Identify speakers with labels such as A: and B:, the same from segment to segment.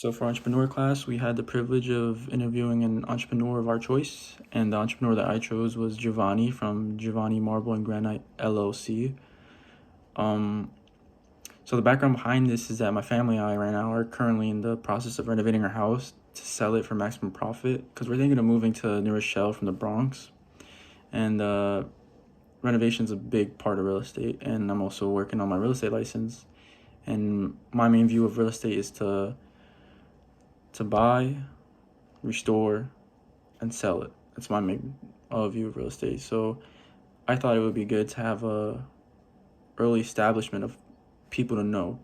A: So for entrepreneur class, we had the privilege of interviewing an entrepreneur of our choice, and the entrepreneur that I chose was Geovanny from Geovanny Marble and Granite LLC. Um, so the background behind this is that my family and I right now are currently in the process of renovating our house to sell it for maximum profit because we're thinking of moving to New Rochelle from the Bronx, and renovation is a big part of real estate, and I'm also working on my real estate license. And my main view of real estate is to buy, restore, and sell it. That's my main view of real estate. So I thought it would be good to have a early establishment of people to know.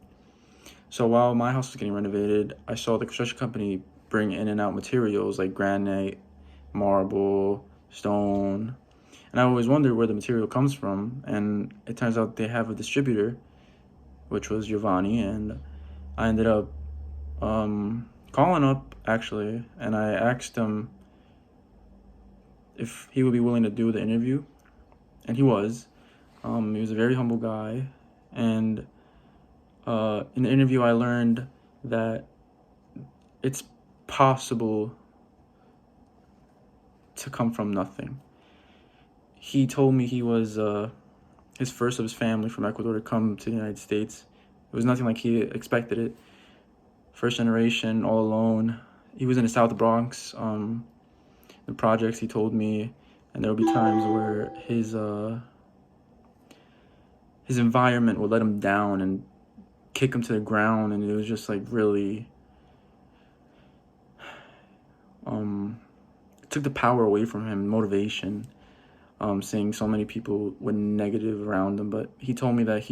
A: So while my house was getting renovated, I saw the construction company bring in and out materials like granite, marble, stone, and I always wondered where the material comes from. And it turns out they have a distributor, which was Geovanny, and I ended up calling up actually, and I asked him if he would be willing to do the interview, and he was. He was a very humble guy, and in the interview, I learned that it's possible to come from nothing. He told me he was his first of his family from Ecuador to come to the United States. It was nothing like he expected it. First generation, all alone. He was in the South Bronx. The projects, he told me, and there would be times where his environment would let him down and kick him to the ground, and it was just like really it took the power away from him, motivation, seeing so many people with negative around him. But he told me that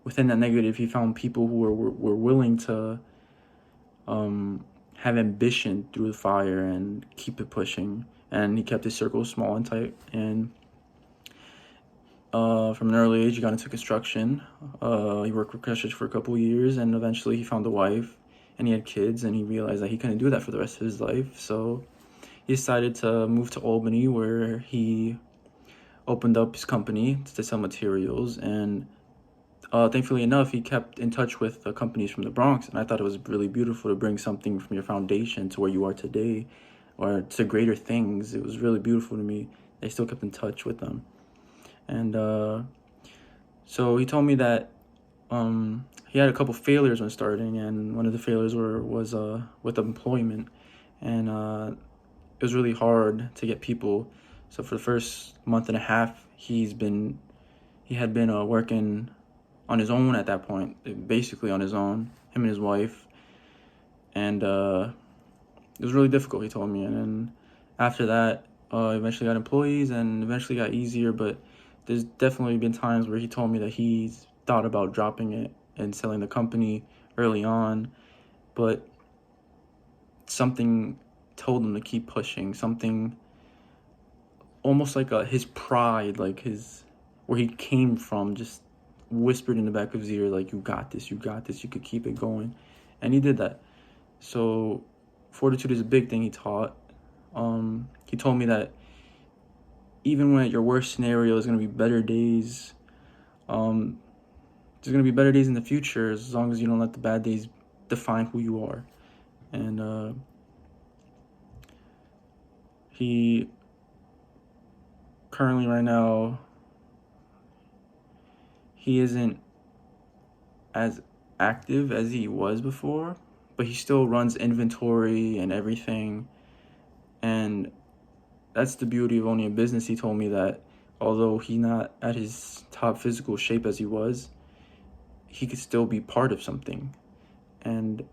A: within that negative, he found people who were willing to have ambition through the fire and keep it pushing. And he kept his circle small and tight. And from an early age, he got into construction. He worked for construction for a couple of years, and eventually he found a wife, and he had kids, and he realized that he couldn't do that for the rest of his life. So he decided to move to Albany, where he opened up his company to sell materials. And thankfully enough, he kept in touch with the companies from the Bronx, and I thought it was really beautiful to bring something from your foundation to where you are today, or to greater things. It was really beautiful to me. They still kept in touch with them. And so he told me that he had a couple failures when starting, and one of the failures was with employment, and it was really hard to get people. So for the first month and a half, he had been working on his own at that point, basically on his own, him and his wife, and it was really difficult, he told me. And then after that, eventually got employees, and eventually got easier. But there's definitely been times where he told me that he's thought about dropping it and selling the company early on, but something told him to keep pushing. Something almost like his pride, like where he came from, just whispered in the back of his ear, like, you got this, you could keep it going. And he did that. So fortitude is a big thing he taught. He told me that even when your worst scenario is going to be better days, there's going to be better days in the future as long as you don't let the bad days define who you are. And he currently right now, he isn't as active as he was before, but he still runs inventory and everything. And that's the beauty of owning a business. He told me that although he's not at his top physical shape as he was, he could still be part of something. And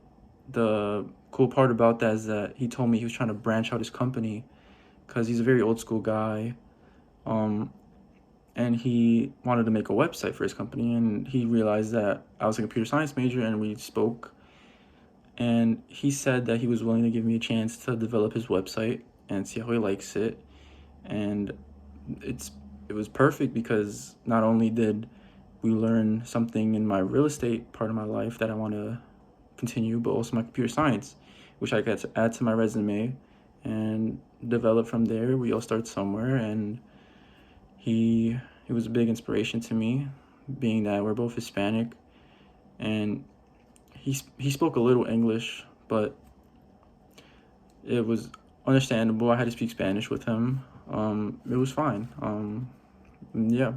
A: the cool part about that is that he told me he was trying to branch out his company because he's a very old school guy. And he wanted to make a website for his company, and he realized that I was a computer science major, and we spoke. And he said that he was willing to give me a chance to develop his website and see how he likes it. And it was perfect because not only did we learn something in my real estate part of my life that I want to continue, but also my computer science, which I got to add to my resume and develop from there. We all start somewhere, and he was a big inspiration to me, being that we're both Hispanic, and he spoke a little English, but it was understandable. I had to speak Spanish with him. It was fine. Yeah.